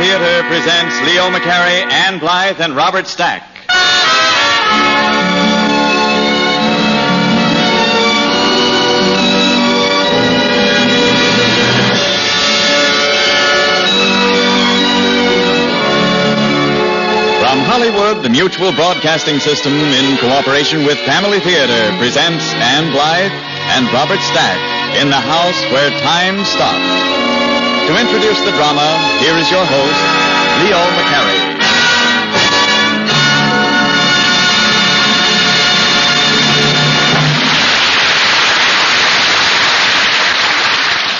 Theater presents Leo McCarey, Ann Blythe, and Robert Stack. From Hollywood, the Mutual Broadcasting System, in cooperation with Family Theater, presents Ann Blythe and Robert Stack in The House Where Time Stopped. To introduce the drama, here is your host, Leo McCarey.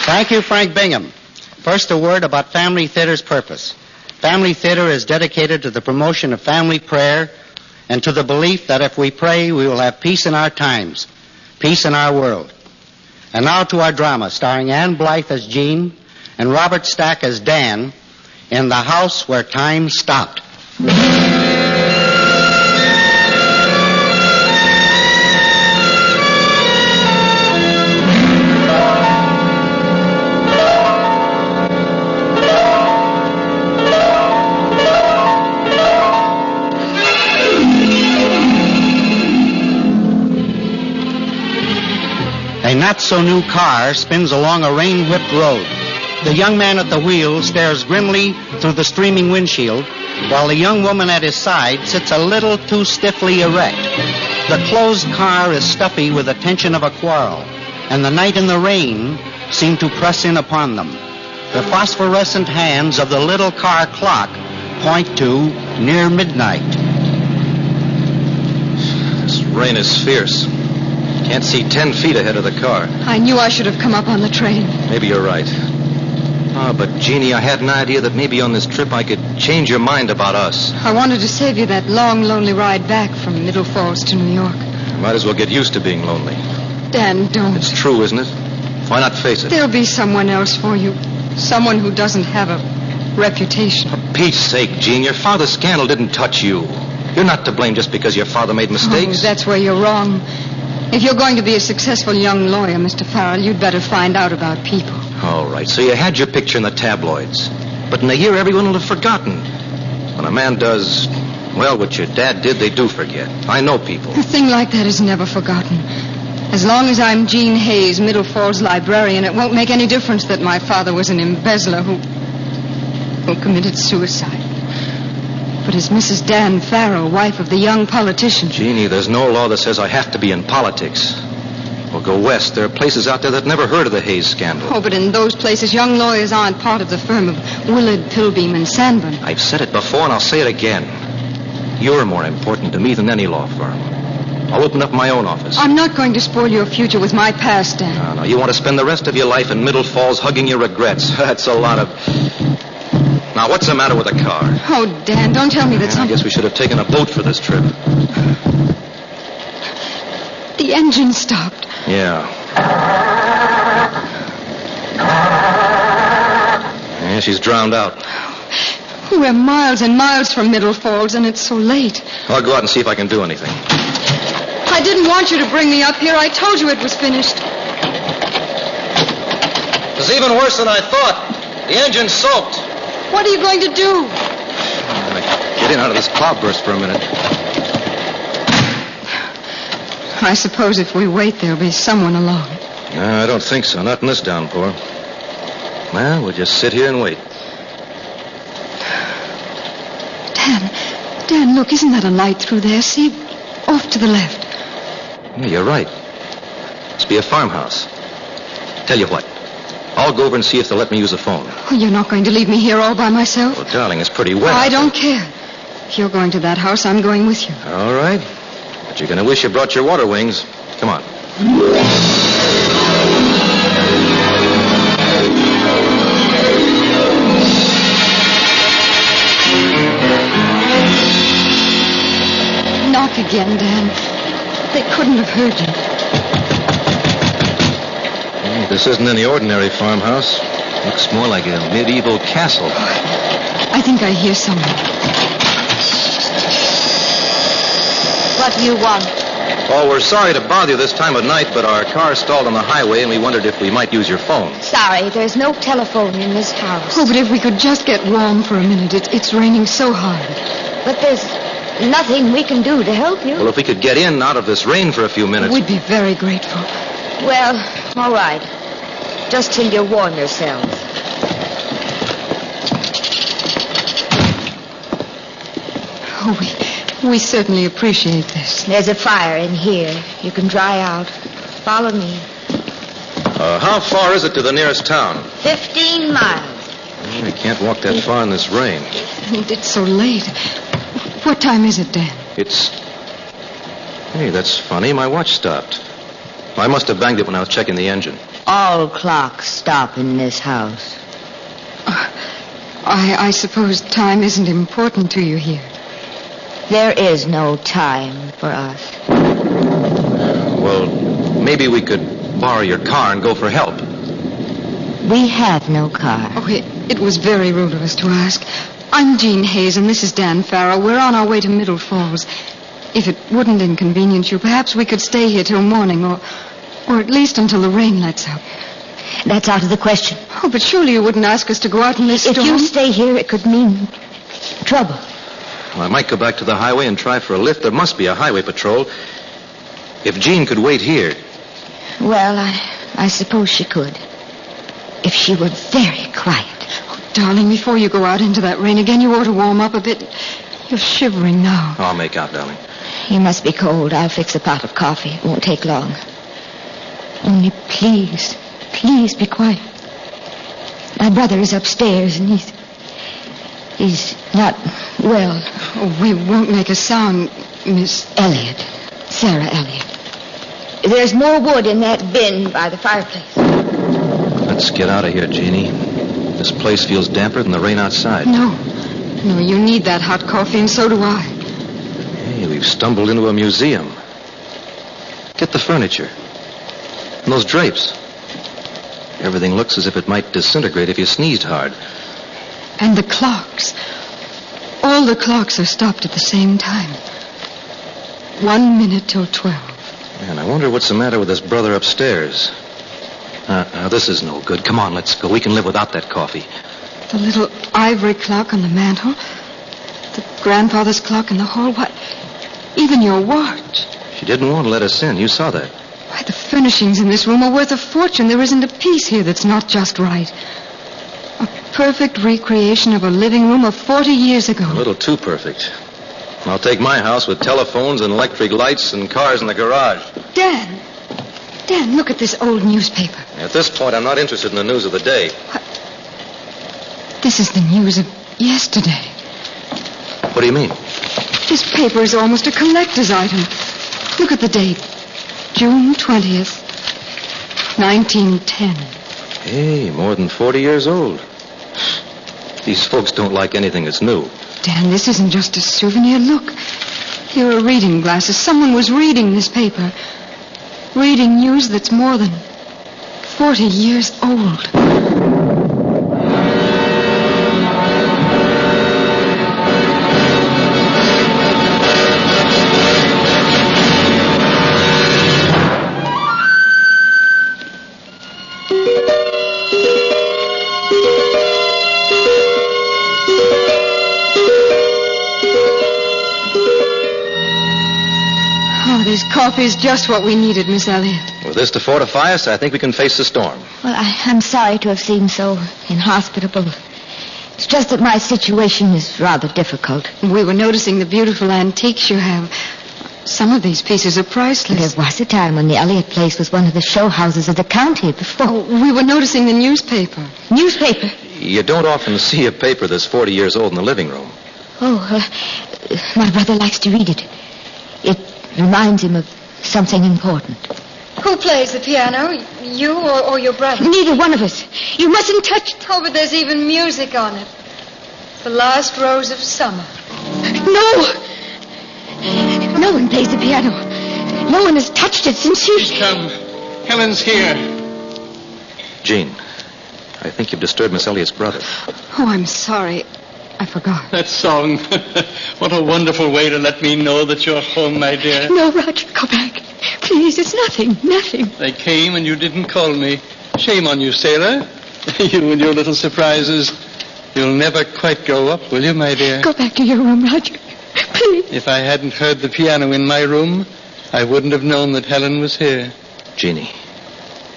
Thank you, Frank Bingham. First, a word about Family Theater's purpose. Family Theater is dedicated to the promotion of family prayer and to the belief that if we pray, we will have peace in our times, peace in our world. And now to our drama, starring Ann Blythe as Jean and Robert Stack as Dan, in The House Where Time Stopped. A not-so-new car spins along a rain-whipped road. The young man at the wheel stares grimly through the streaming windshield, while the young woman at his side sits a little too stiffly erect. The closed car is stuffy with the tension of a quarrel, and the night and the rain seem to press in upon them. The phosphorescent hands of the little car clock point to near midnight. This rain is fierce. Can't see 10 feet ahead of the car. I knew I should have come up on the train. Maybe you're right. But Jeannie, I had an idea that maybe on this trip I could change your mind about us. I wanted to save you that long, lonely ride back from Middle Falls to New York. Might as well get used to being lonely. Dan, don't. It's true, isn't it? Why not face it? There'll be someone else for you. Someone who doesn't have a reputation. For Pete's sake, Jean, your father's scandal didn't touch you. You're not to blame just because your father made mistakes. Oh, that's where you're wrong. If you're going to be a successful young lawyer, Mr. Farrell, you'd better find out about people. All right, so you had your picture in the tabloids. But in a year, everyone will have forgotten. When a man does, well, what your dad did, they do forget. I know people. A thing like that is never forgotten. As long as I'm Jean Hayes, Middle Falls librarian, it won't make any difference that my father was an embezzler who committed suicide. But as Mrs. Dan Farrell, wife of the young politician... Jeannie, there's no law that says I have to be in politics. We'll go west. There are places out there that never heard of the Hayes scandal. Oh, but in those places, young lawyers aren't part of the firm of Willard, Pilbeam, and Sandburn. I've said it before, and I'll say it again. You're more important to me than any law firm. I'll open up my own office. I'm not going to spoil your future with my past, Dan. No. You want to spend the rest of your life in Middle Falls hugging your regrets. That's a lot of... Now, what's the matter with the car? Oh, Dan, don't tell me that I guess we should have taken a boat for this trip. The engine stopped. Yeah, she's drowned out. We're miles and miles from Middle Falls, and it's so late. I'll go out and see if I can do anything. I didn't want you to bring me up here. I told you it was finished. It's even worse than I thought. The engine's soaked. What are you going to do? I'm going to get in out of this cloudburst for a minute. I suppose if we wait, there'll be someone along. No, I don't think so. Not in this downpour. Well, we'll just sit here and wait. Dan, look, isn't that a light through there? See, off to the left. Yeah, you're right. Must be a farmhouse. Tell you what. I'll go over and see if they'll let me use the phone. Oh, you're not going to leave me here all by myself? Well, darling, it's pretty wet. I don't care. If you're going to that house, I'm going with you. All right. But you're going to wish you brought your water wings. Come on. Knock again, Dan. They couldn't have heard you. This isn't any ordinary farmhouse. Looks more like a medieval castle. I think I hear someone. What do you want? Oh, we're sorry to bother you this time of night, but our car stalled on the highway, and we wondered if we might use your phone. Sorry, there's no telephone in this house. Oh, but if we could just get warm for a minute. It's raining so hard. But there's nothing we can do to help you. Well, if we could get in out of this rain for a few minutes. We'd be very grateful. Well, all right. Just till you warm yourselves. Oh, we certainly appreciate this. There's a fire in here. You can dry out. Follow me. How far is it to the nearest town? 15 miles. We can't walk that far in this rain. And it's so late. What time is it, Dan? Hey, that's funny. My watch stopped. I must have banged it when I was checking the engine. All clocks stop in this house. I suppose time isn't important to you here. There is no time for us. Well, maybe we could borrow your car and go for help. We have no car. Oh, it was very rude of us to ask. I'm Jean Hayes, and this is Dan Farrow. We're on our way to Middle Falls. If it wouldn't inconvenience you, perhaps we could stay here till morning, or at least until the rain lets up. That's out of the question. Oh, but surely you wouldn't ask us to go out in this storm? If you stay here, it could mean trouble. Well, I might go back to the highway and try for a lift. There must be a highway patrol. If Jean could wait here. Well, I suppose she could. If she were very quiet. Oh, darling, before you go out into that rain again, you ought to warm up a bit. You're shivering now. I'll make out, darling. You must be cold. I'll fix a pot of coffee. It won't take long. Only please be quiet. My brother is upstairs, and he's not well. Oh, we won't make a sound, Miss Elliot. Sarah Elliot. There's more wood in that bin by the fireplace. Let's get out of here, Jeannie. This place feels damper than the rain outside. No, you need that hot coffee, and so do I. Hey, we've stumbled into a museum. Get the furniture. And those drapes. Everything looks as if it might disintegrate if you sneezed hard. And the clocks. All the clocks are stopped at the same time. 1 minute till 12. Man, I wonder what's the matter with his brother upstairs. This is no good. Come on, let's go. We can live without that coffee. The little ivory clock on the mantel. The grandfather's clock in the hall. What? Even your watch. She didn't want to let us in. You saw that. Why, the furnishings in this room are worth a fortune. There isn't a piece here that's not just right. A perfect recreation of a living room of 40 years ago. A little too perfect. I'll take my house with telephones and electric lights and cars in the garage. Dan, look at this old newspaper. At this point, I'm not interested in the news of the day. What? This is the news of yesterday. What do you mean? This paper is almost a collector's item. Look at the date. June 20th, 1910. Hey, more than 40 years old. These folks don't like anything that's new. Dan, this isn't just a souvenir. Look, here are reading glasses. Someone was reading this paper. Reading news that's more than 40 years old. This coffee is just what we needed, Miss Elliot. With this to fortify us, I think we can face the storm. Well, I'm sorry to have seemed so inhospitable. It's just that my situation is rather difficult. We were noticing the beautiful antiques you have. Some of these pieces are priceless. There was a time when the Elliot place was one of the show houses of the county before. Oh, we were noticing the newspaper. Newspaper? You don't often see a paper that's 40 years old in the living room. My brother likes to read it. It reminds him of something important. Who plays the piano? You or your brother? Neither one of us. You mustn't touch it. Oh, but there's even music on it. The last rose of summer. No! No one plays the piano. No one has touched it since she... Please come. Helen's here. Jean, I think you've disturbed Miss Elliot's brother. Oh, I'm sorry. I forgot. That song. What a wonderful way to let me know that you're home, my dear. No, Roger, go back. Please, it's nothing. They came and you didn't call me. Shame on you, Sarah. You and your little surprises. You'll never quite grow up, will you, my dear? Go back to your room, Roger. Please. If I hadn't heard the piano in my room, I wouldn't have known that Helen was here. Jeannie,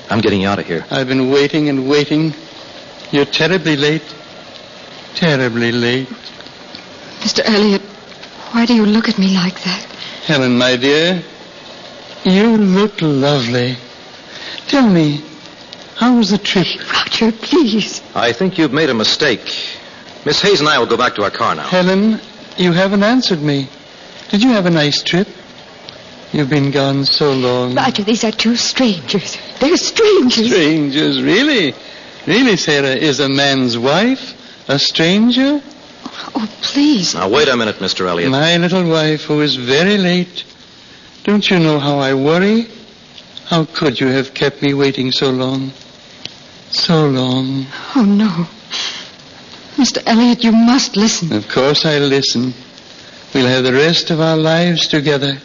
I'm getting you out of here. I've been waiting and waiting. You're terribly late. Terribly late. Mr. Elliot, why do you look at me like that? Helen, my dear, you look lovely. Tell me, how was the trip? Roger, please. I think you've made a mistake. Miss Hayes and I will go back to our car now. Helen, you haven't answered me. Did you have a nice trip? You've been gone so long. Roger, these are two strangers. They're strangers. Strangers, really? Really, Sarah, is a man's wife a stranger? Oh, please. Now, wait a minute, Mr. Elliot. My little wife, who is very late. Don't you know how I worry? How could you have kept me waiting so long? So long. Oh, no. Mr. Elliot, you must listen. Of course I'll listen. We'll have the rest of our lives together,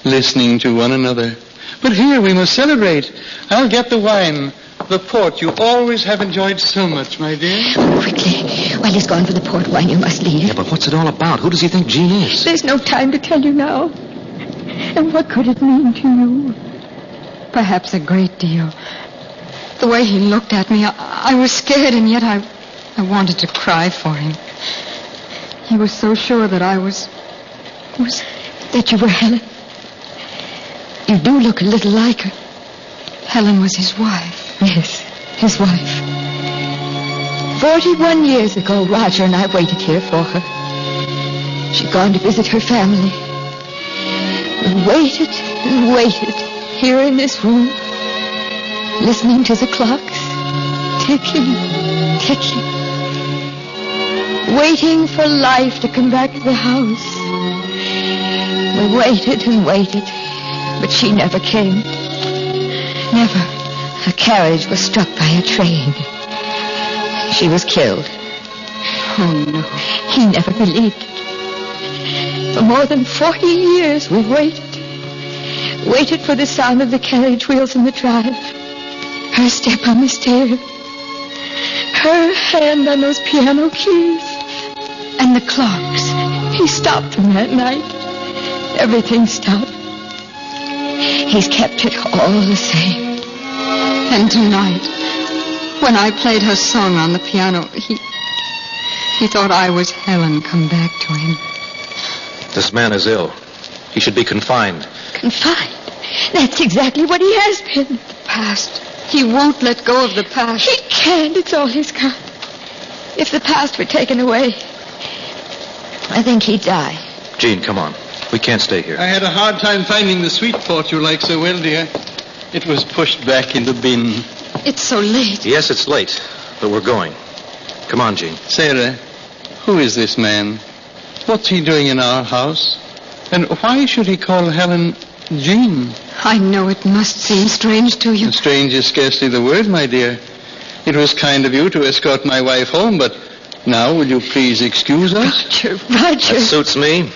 listening to one another. But here we must celebrate. I'll get the wine. The port you always have enjoyed so much, my dear. Quickly. While he's gone for the port wine, you must leave. Yeah, but what's it all about? Who does he think Jean is? There's no time to tell you now. And what could it mean to you? Perhaps a great deal. The way he looked at me, I was scared, and yet I wanted to cry for him. He was so sure that I was... That you were Helen. You do look a little like her. Helen was his wife. Yes, his wife. 41 years ago, Roger and I waited here for her. She'd gone to visit her family. We waited and waited here in this room, listening to the clocks, ticking, ticking, waiting for life to come back to the house. We waited and waited, but she never came. Never. Her carriage was struck by a train. She was killed. Oh, no. He never believed it. For more than 40 years we've waited. Waited for the sound of the carriage wheels in the drive. Her step on the stairs. Her hand on those piano keys. And the clocks. He stopped them that night. Everything stopped. He's kept it all the same. And tonight, when I played her song on the piano, he thought I was Helen come back to him. This man is ill. He should be confined. Confined? That's exactly what he has been. The past. He won't let go of the past. He can't. It's all he's got. If the past were taken away, I think he'd die. Jean, come on. We can't stay here. I had a hard time finding the sweet port you like so well, dear. It was pushed back in the bin. It's so late. Yes, it's late, but we're going. Come on, Jean. Sarah, who is this man? What's he doing in our house? And why should he call Helen Jean? I know it must seem strange to you. Strange is scarcely the word, my dear. It was kind of you to escort my wife home, but now will you please excuse us? Roger. That suits me,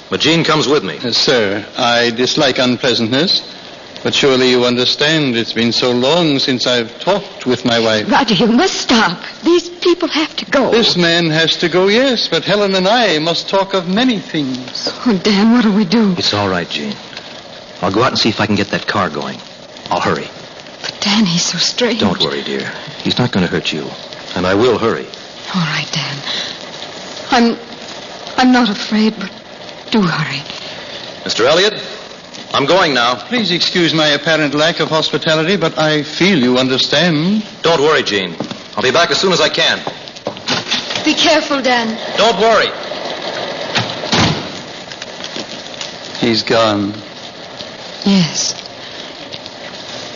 but Jean comes with me. Sir, I dislike unpleasantness, but surely you understand it's been so long since I've talked with my wife. Roger, you must stop. These people have to go. This man has to go, yes, but Helen and I must talk of many things. Oh, Dan, what do we do? It's all right, Jean. I'll go out and see if I can get that car going. I'll hurry. But Dan, he's so strange. Don't worry, dear. He's not going to hurt you. And I will hurry. All right, Dan. I'm not afraid, but do hurry. Mr. Elliot, I'm going now. Please excuse my apparent lack of hospitality, but I feel you understand. Don't worry, Jean. I'll be back as soon as I can. Be careful, Dan. Don't worry. He's gone. Yes.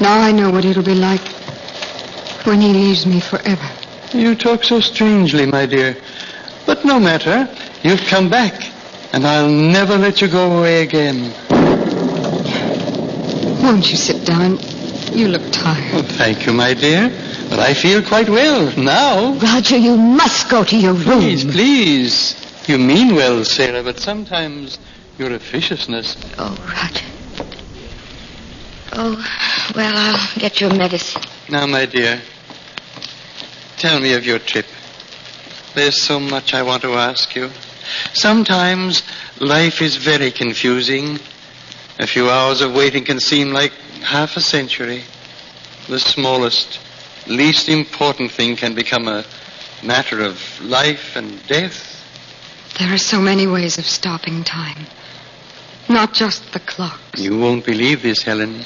Now I know what it'll be like when he leaves me forever. You talk so strangely, my dear. But no matter. You've come back, and I'll never let you go away again. Won't you sit down? You look tired. Oh, thank you, my dear. But I feel quite well now. Roger, you must go to your room. Please. You mean well, Sarah, but sometimes your officiousness... Oh, Roger. Oh, well, I'll get your medicine. Now, my dear, tell me of your trip. There's so much I want to ask you. Sometimes life is very confusing. A few hours of waiting can seem like half a century. The smallest, least important thing can become a matter of life and death. There are so many ways of stopping time. Not just the clocks. You won't believe this, Helen,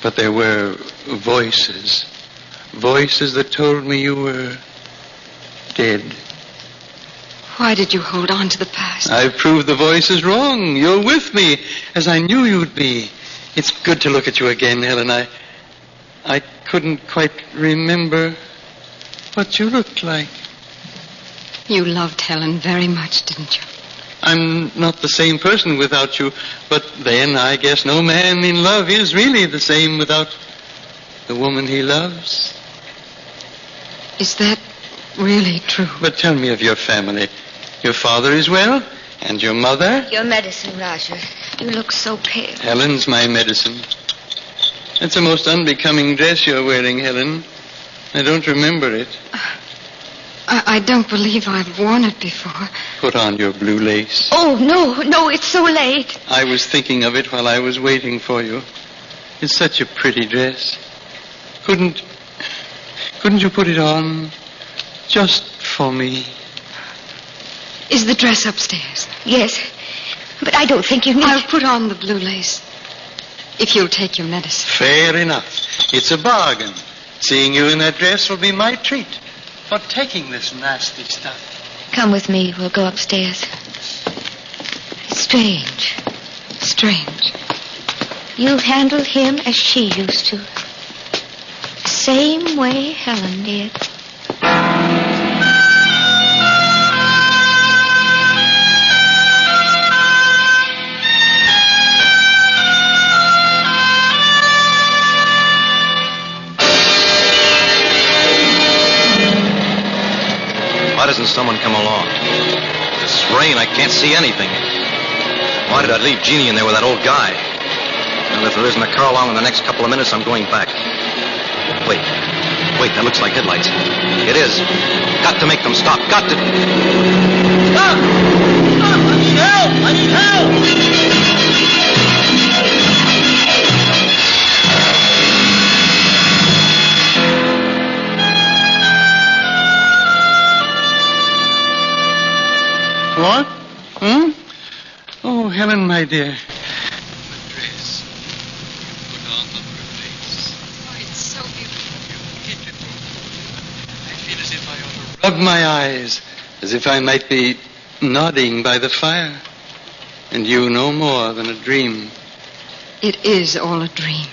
but there were voices. Voices that told me you were dead. Why did you hold on to the past? I've proved the voices wrong. You're with me, as I knew you'd be. It's good to look at you again, Helen. I couldn't quite remember what you looked like. You loved Helen very much, didn't you? I'm not the same person without you, but then I guess no man in love is really the same without the woman he loves. Is that really true? But tell me of your family. Your father is well, and your mother? Your medicine, Roger. You look so pale. Helen's my medicine. It's a most unbecoming dress you're wearing, Helen. I don't remember it. I don't believe I've worn it before. Put on your blue lace. Oh, no, it's so late. I was thinking of it while I was waiting for you. It's such a pretty dress. Couldn't you put it on just for me? Is the dress upstairs? Yes, but I don't think you need... I'll put on the blue lace if you'll take your medicine. Fair enough. It's a bargain. Seeing you in that dress will be my treat for taking this nasty stuff. Come with me. We'll go upstairs. It's strange. Strange. You handled him as she used to. Same way Helen did. Why doesn't someone come along? This rain, I can't see anything. Why did I leave Jeannie in there with that old guy? And if there isn't a car along in the next couple of minutes, I'm going back. Wait, that looks like headlights. It is. Got to make them stop. Got to... Stop! I need help! I need help! What? Oh, Helen, my dear. The dress. Put on the blue lace. Oh, it's so beautiful. I feel as if I ought to rub my eyes, as if I might be nodding by the fire. And you no more than a dream. It is all a dream.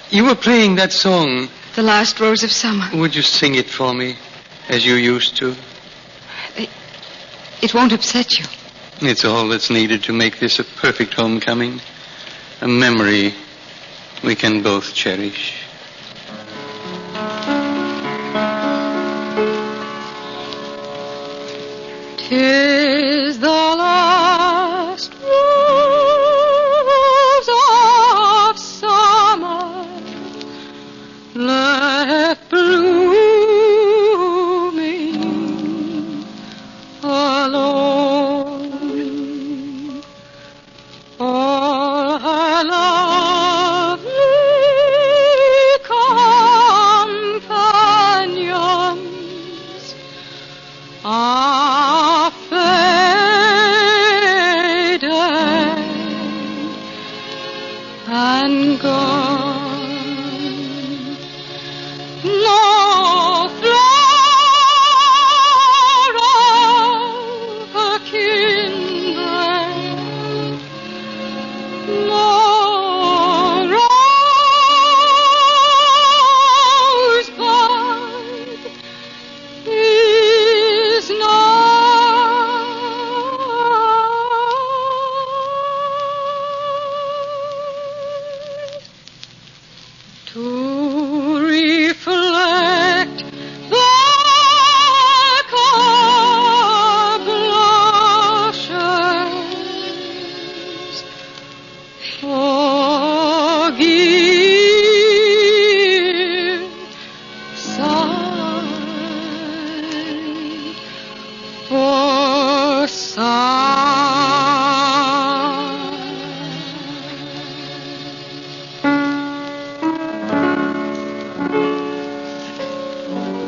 You were playing that song. The Last Rose of Summer. Would you sing it for me, as you used to? It won't upset you. It's all that's needed to make this a perfect homecoming. A memory we can both cherish. Tis the last rose of summer left blooming alone. All her lovely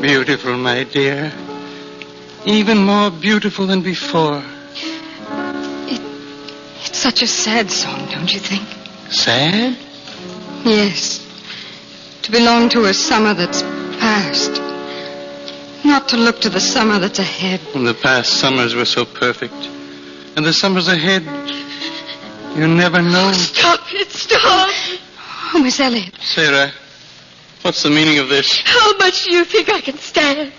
Beautiful, my dear. Even more beautiful than before. It's such a sad song, don't you think? Sad? Yes. To belong to a summer that's past. Not to look to the summer that's ahead. And the past summers were so perfect. And the summers ahead, you never know. Stop it, stop. Oh, Miss Elliot. Sarah, what's the meaning of this? How much do you think I can stand?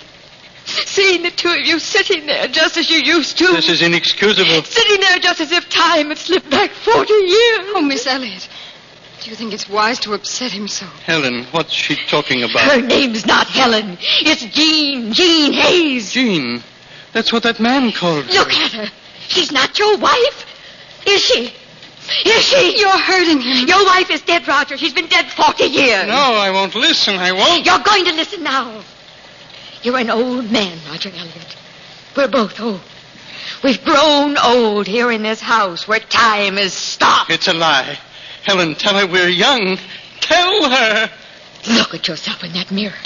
Seeing the two of you sitting there just as you used to. This is inexcusable. Sitting there just as if time had slipped back 40 years. Oh, Miss Elliot. Do you think it's wise to upset him so? Helen, what's she talking about? Her name's not Helen. It's Jean Hayes. Jean. That's what that man called her. Look at her. She's not your wife. Is she? Is she? You're hurting him. Your wife is dead, Roger. She's been dead 40 years. No, I won't listen. I won't. You're going to listen now. You're an old man, Roger Elliot. We're both old. We've grown old here in this house where time has stopped. It's a lie. Helen, tell her we're young. Tell her. Look at yourself in that mirror.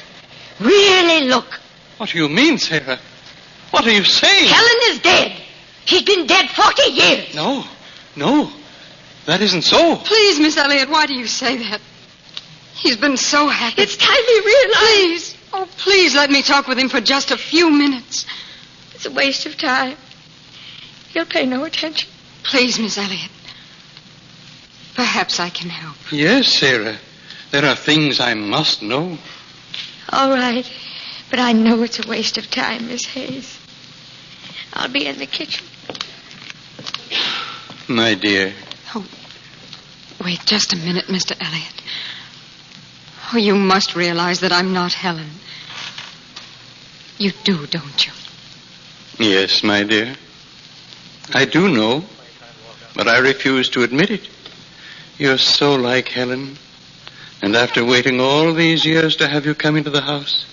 Really look. What do you mean, Sarah? What are you saying? Helen is dead. She's been dead 40 years. No. That isn't so. Please, Miss Elliot, why do you say that? He's been so happy. It's time we realize. Please. Oh, please let me talk with him for just a few minutes. It's a waste of time. He'll pay no attention. Please, Miss Elliot. Perhaps I can help. Yes, Sarah. There are things I must know. All right. But I know it's a waste of time, Miss Hayes. I'll be in the kitchen. My dear. Oh, wait just a minute, Mr. Elliot. Oh, you must realize that I'm not Helen. You do, don't you? Yes, my dear. I do know, but I refuse to admit it. You're so like Helen. And after waiting all these years to have you come into the house,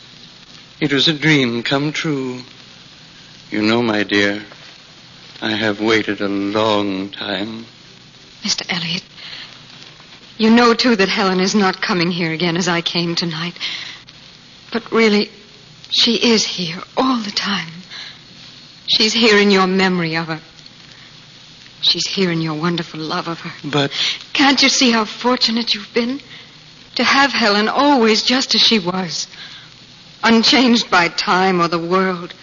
it was a dream come true. You know, my dear, I have waited a long time. Mr. Elliot, you know, too, that Helen is not coming here again as I came tonight. But really, she is here all the time. She's here in your memory of her. She's here in your wonderful love of her. But... Can't you see how fortunate you've been? To have Helen always just as she was. Unchanged by time or the world.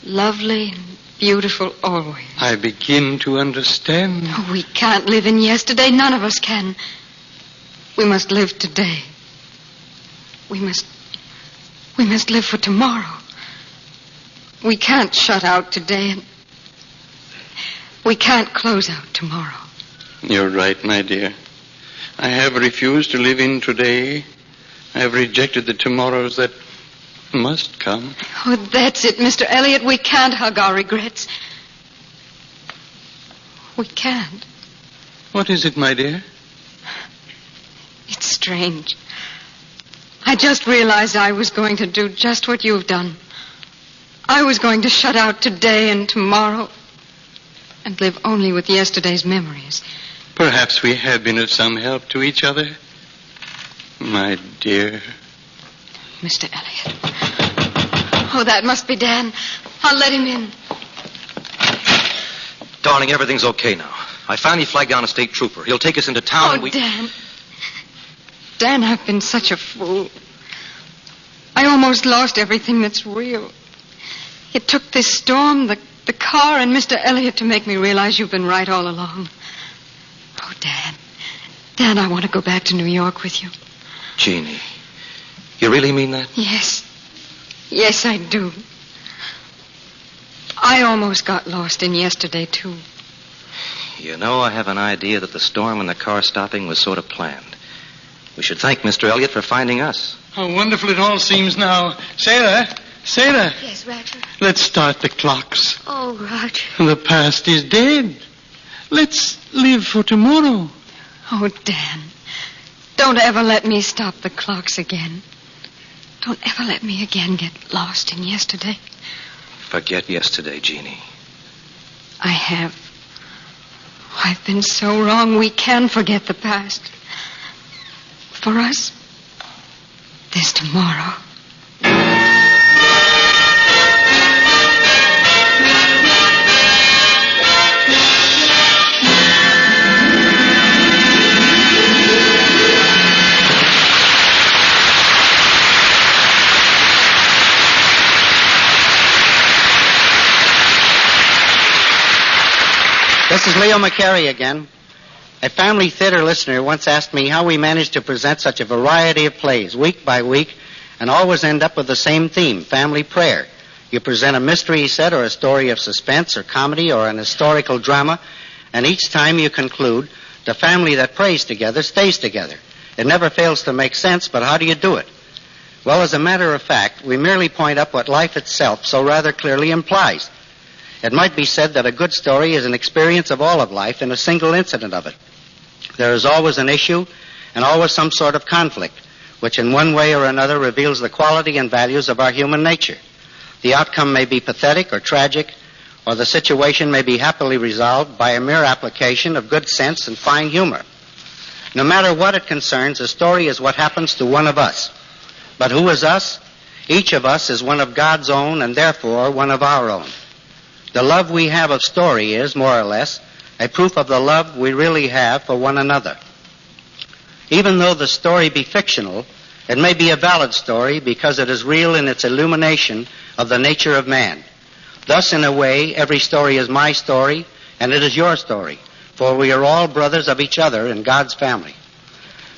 Lovely and beautiful always. I begin to understand. Oh, we can't live in yesterday. None of us can. We must live today. We must live for tomorrow. We can't shut out today and we can't close out tomorrow. You're right, my dear. I have refused to live in today. I have rejected the tomorrows that must come. Oh, that's it, Mr. Elliot. We can't hug our regrets. We can't. What is it, my dear? It's strange. I just realized I was going to do just what you've done. I was going to shut out today and tomorrow and live only with yesterday's memories. Perhaps we have been of some help to each other. My dear. Mr. Elliot. Oh, that must be Dan. I'll let him in. Darling, everything's okay now. I finally flagged down a state trooper. He'll take us into town. Oh, Dan. Dan, I've been such a fool. I almost lost everything that's real. It took this storm, the car, and Mr. Elliot to make me realize you've been right all along. Oh, Dan. Dan, I want to go back to New York with you. Jeannie, you really mean that? Yes. Yes, I do. I almost got lost in yesterday, too. You know, I have an idea that the storm and the car stopping was sort of planned. We should thank Mr. Elliot for finding us. How wonderful it all seems now. Sarah. Yes, Roger. Let's start the clocks. Oh, Roger. The past is dead. Let's live for tomorrow. Oh, Dan. Don't ever let me stop the clocks again. Don't ever let me again get lost in yesterday. Forget yesterday, Jeannie. I have. I've been so wrong. We can forget the past. For us, there's tomorrow. This is Leo McCarey again. A family theater listener once asked me how we managed to present such a variety of plays week by week and always end up with the same theme, family prayer. You present a mystery, he said, or a story of suspense or comedy or an historical drama, and each time you conclude, the family that prays together stays together. It never fails to make sense, but how do you do it? Well, as a matter of fact, we merely point up what life itself so rather clearly implies. It might be said that a good story is an experience of all of life in a single incident of it. There is always an issue and always some sort of conflict, which in one way or another reveals the quality and values of our human nature. The outcome may be pathetic or tragic, or the situation may be happily resolved by a mere application of good sense and fine humor. No matter what it concerns, a story is what happens to one of us. But who is us? Each of us is one of God's own and therefore one of our own. The love we have of story is, more or less, a proof of the love we really have for one another. Even though the story be fictional, it may be a valid story because it is real in its illumination of the nature of man. Thus, in a way, every story is my story, and it is your story, for we are all brothers of each other in God's family.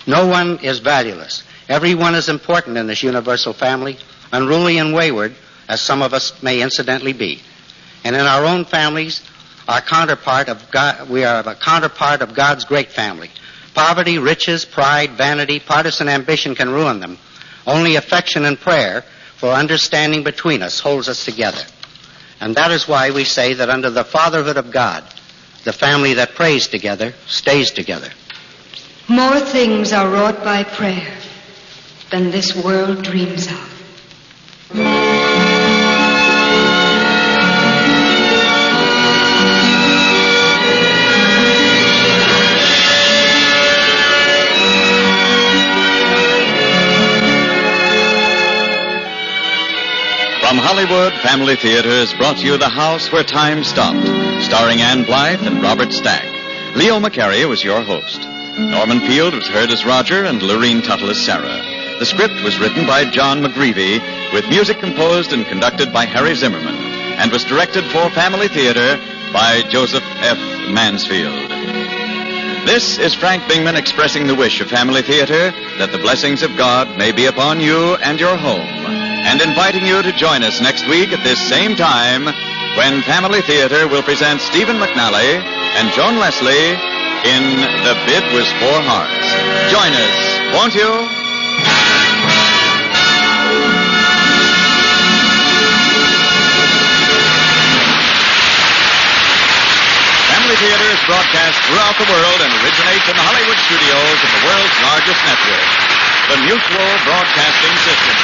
No one is valueless. Everyone is important in this universal family, unruly and wayward, as some of us may incidentally be. And in our own families, we are a counterpart of God's great family. Poverty, riches, pride, vanity, partisan ambition can ruin them. Only affection and prayer for understanding between us holds us together. And that is why we say that under the fatherhood of God, the family that prays together stays together. More things are wrought by prayer than this world dreams of. From Hollywood, Family Theater has brought you The House Where Time Stopped, starring Ann Blythe and Robert Stack. Leo McCarey was your host. Norman Field was heard as Roger and Lorene Tuttle as Sarah. The script was written by John McGreevy, with music composed and conducted by Harry Zimmerman, and was directed for Family Theater by Joseph F. Mansfield. This is Frank Bingman expressing the wish of Family Theater that the blessings of God may be upon you and your home, and inviting you to join us next week at this same time when Family Theater will present Stephen McNally and Joan Leslie in The Bid Was for Hearts. Join us, won't you? Family Theater is broadcast throughout the world and originates in the Hollywood studios of the world's largest network, the Mutual Broadcasting System.